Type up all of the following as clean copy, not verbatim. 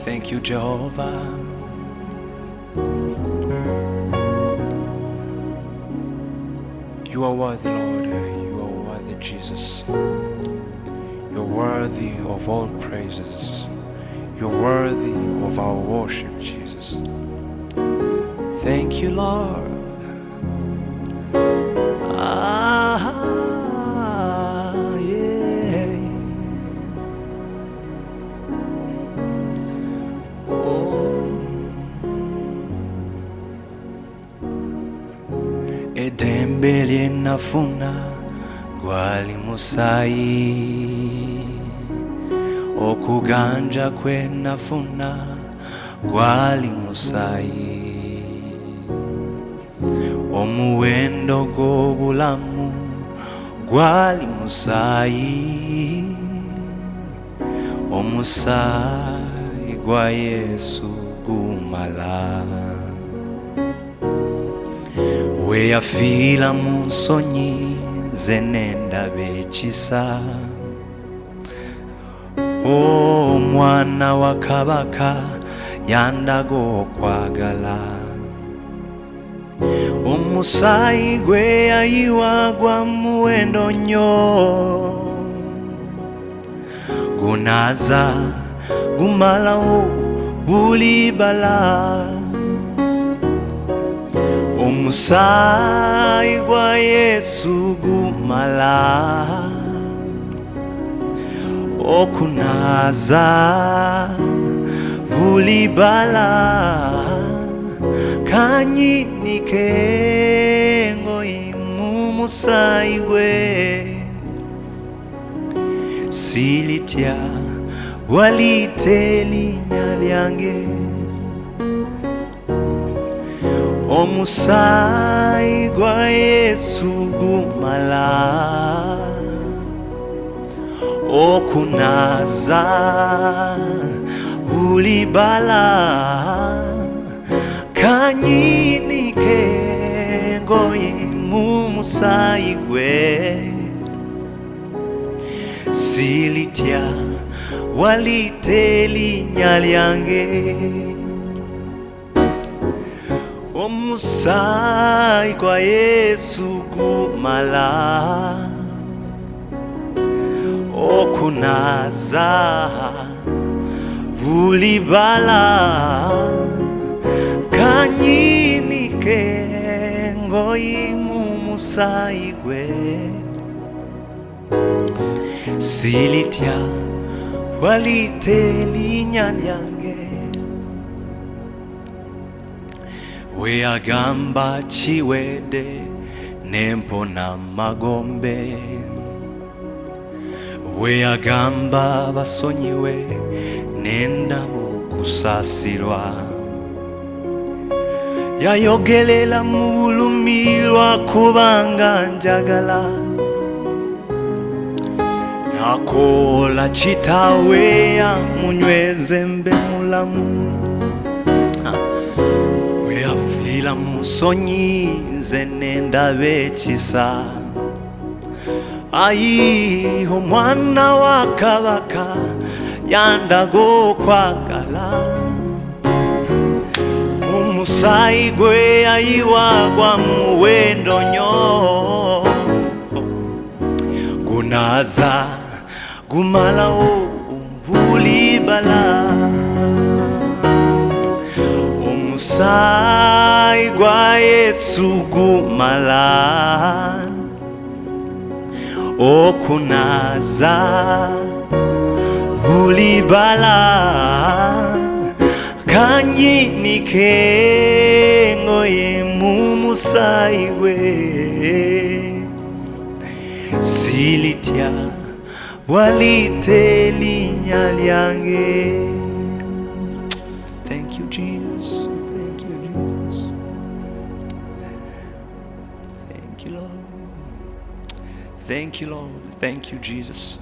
Thank you, Jehovah. You are worthy, Lord. You are worthy, Jesus. You're worthy of all praises. You're worthy of our worship, Jesus. Thank you, Lord. Yeah. Oh. Edembele nafuna gwali musayi, okuganja kwe nafuna gwali musayi, omuwendo gw'obulamu gwali musayi, omusayi gwa Yesu gumala. We yafiira mu nsonyi ze n'endaba ekisa, omwana wa kabaka yandaga okwagala. Omusaayi gwe yayiwa gwa muwendo nnyo, gunaaza gumalawo buli bala. Omusaayi gwa Yesu gumala okunaaza buli bala. Kanyinike ngoyi mu musaayi gwe, silitya walita erinnya lyange. Omusaayi gwa Yesu gumala okunaaza buli bala. Kanyinike ngoyi mu musaayi gwe, silitya walita erinnya lyange. Omusaayi gwa Yesu gumala okunaaza buli bala. Kanyinike ngoyi mu musaayi gwe, silitya walita erinnya lyange. We yagamba kiwedde nempona magombe, we yagamba basonyiwe nendaba okusaasirwa. Yayogerera mu bulumi lwakubanga njagala, nakola kitaawe yamunyweze mbe mulamu. We yafiira mu nsonyi nze n'endaba ekisa, ayi omwana wa kabaka yandaga okwagala. Omusaayi gwe yayiwa gwa muwendo nnyo, gunaaza gumalawo buli bala. Omusaayi gwa Yesu gumala okunaaza buli bala. Kanyinike ngoyi mu musaayi gwe, silitya walita erinnya lyange. Thank you, Jesus. Thank you, Jesus. Thank you, Lord. Thank you, Lord. Thank you, Jesus.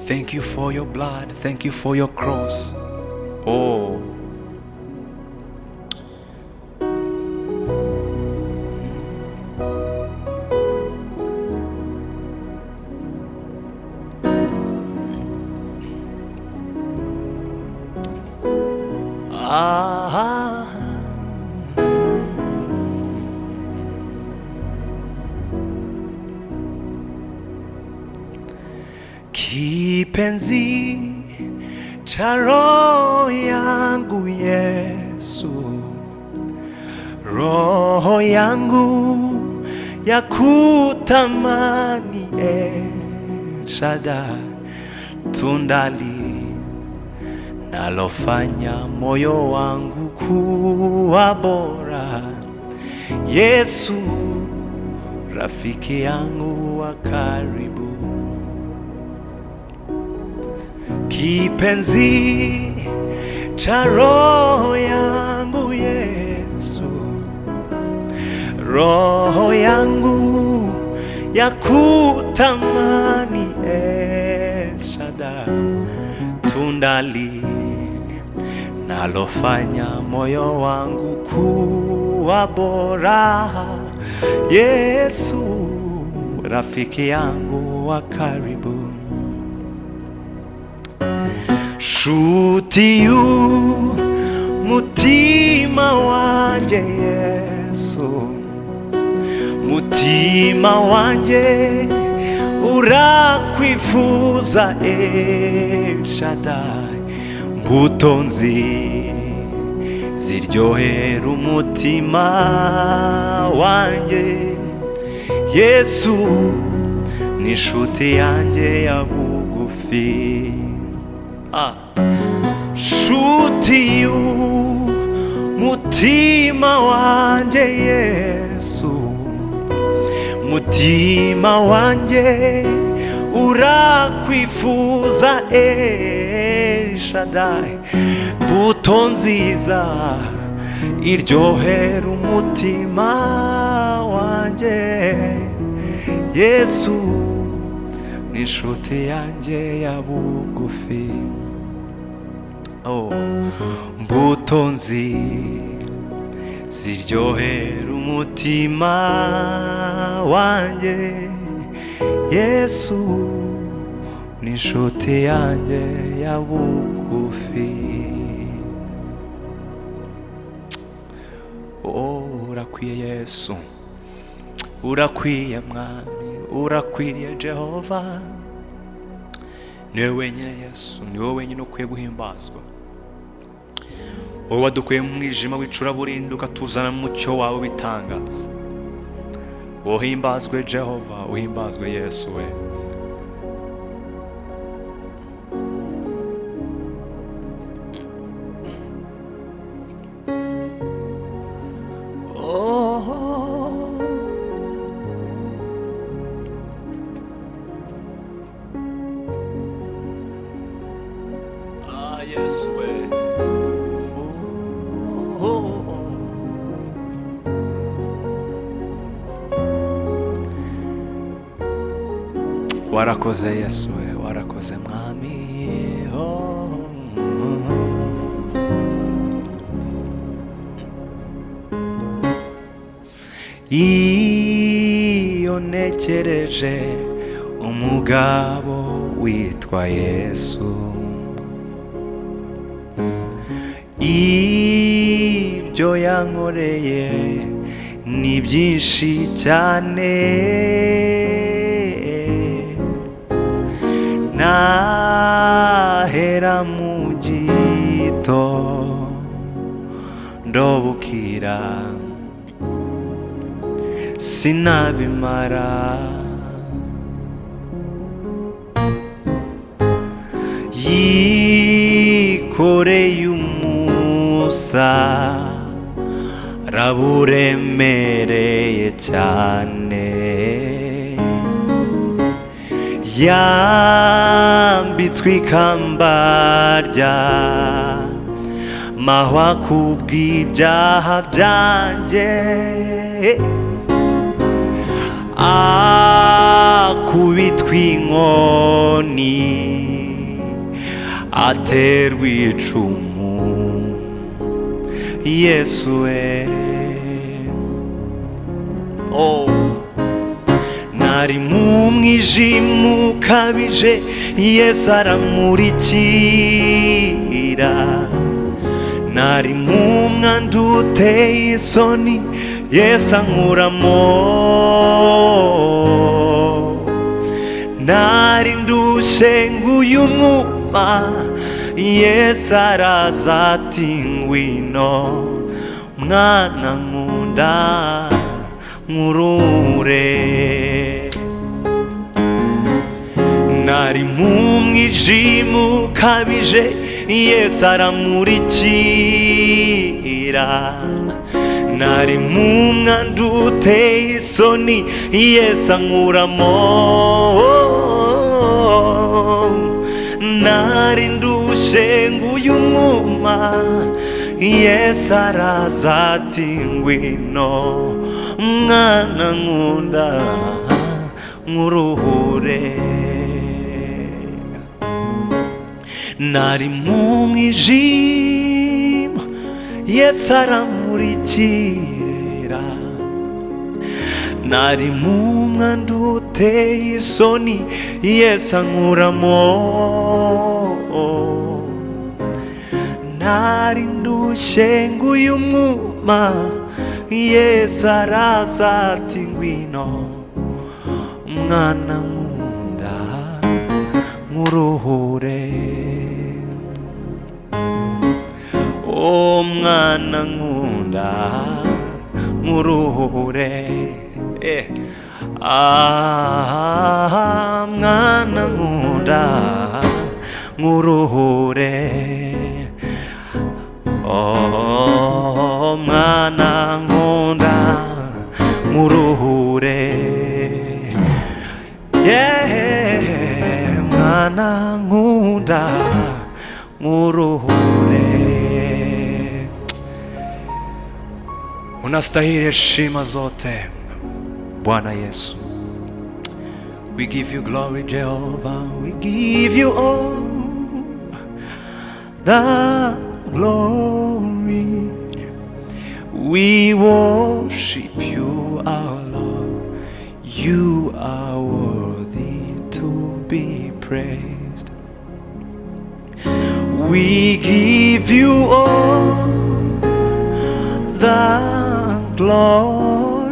Thank you for your blood. Thank you for your cross. Oh. Ah, kipenzi cha roho yangu Yesu, roho yangu ya kutamani Shaddai, tundali nalofanya moyo wangu kuwa bora. Yesu, rafiki yangu wa karibu, kipenzi cha roho yangu Yesu, roho yangu ya kutamani Shaddai, tundali nalofanya moyo wangu kuwa bora. Yesu, rafiki yangu wa karibu, shuti y'umutima wanje Yesu, mutima wanje urakwifuza Shaddai, mbuto ziryohera umutima wanje. Yesu ni inshuti yanjye ya bugufi, shuti y'umutima wanje Yesu, mutima wanje urakwifuza Shaddai, mbuto nziza iryohera umutima wanje. Yesu ni inshuti yanjye ya bugufi, mbuto ziryohera umutima wanjye. Yesu ni inshuti yanjye ya bugufi. Urakwiye Yesu, urakwiye Mwami, urakwiriye Jehova. Niwe wenyine Yesu, niwe wenyine ukwiye guhimbazwa. Wowe wadukuye mu mwijima w'icuraburindi ukatuzana mu mucyo wawe w'itangaza. Uhimbazwe Jehova, uhimbazwe Yesu we. Yesu we. Warakoze Yesu we, warakoze Mwami. Iyo ntekereje umugabo witwa Yesu, ibyo yankoreye ni byinshi cyane, nahera mu gitondo bukira sinabimara, yikoreye umusaraba uremereye cyane, yambitswe ikamba ry'amahwa kubw'ibyaha byanjye, akubitwa inkoni aterwa icumu. Yesu we, nari mu mwijima ukabije, Yesu aramurikira, nari mu mwandu uteye isoni Yesu ankuramo nari ndushe nguyu mwuma Yesu araza ati ngwino mwana nkunda nkurure nari mu mwijima ukabije Yesu aramurikira nari mu mwandu uteye isoni Yesu ankuramo nari ndushe nguyu mwuma Yesu araza ati ngwino mwana nkunda nkuruhure nari mu mwijima Yesu aramurikira nari mu mwandu uteye isoni Yesu ankuramo nari ndushe nguyu mwuma Yesu araza ati ngwino mwana nkunda nkuruhure o mwana nkunda nkuruhure mwana nkunda nkuruhure oh mwana nkunda nkuruhure mwana nkunda nkuruhure unastahili heshima zote Bwana Yesu. We give you glory Jehovah, we give you all the glory. We worship you our Lord, you are worthy to be praised. We give you all the glory.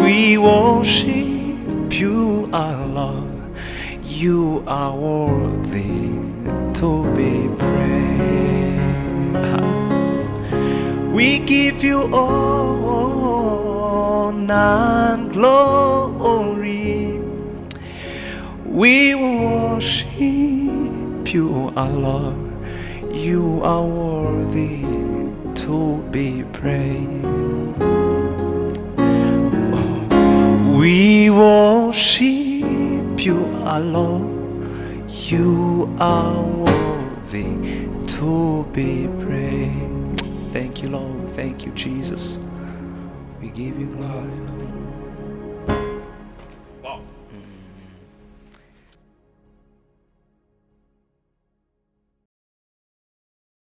We worship you our Lord, you are worthy to be praised. We give you honor and glory. We worship you our Lord, you are worthy to be praised. We worship you our Lord, you are worthy to be praised. Thank you Lord, thank you Jesus. We give you glory Lord.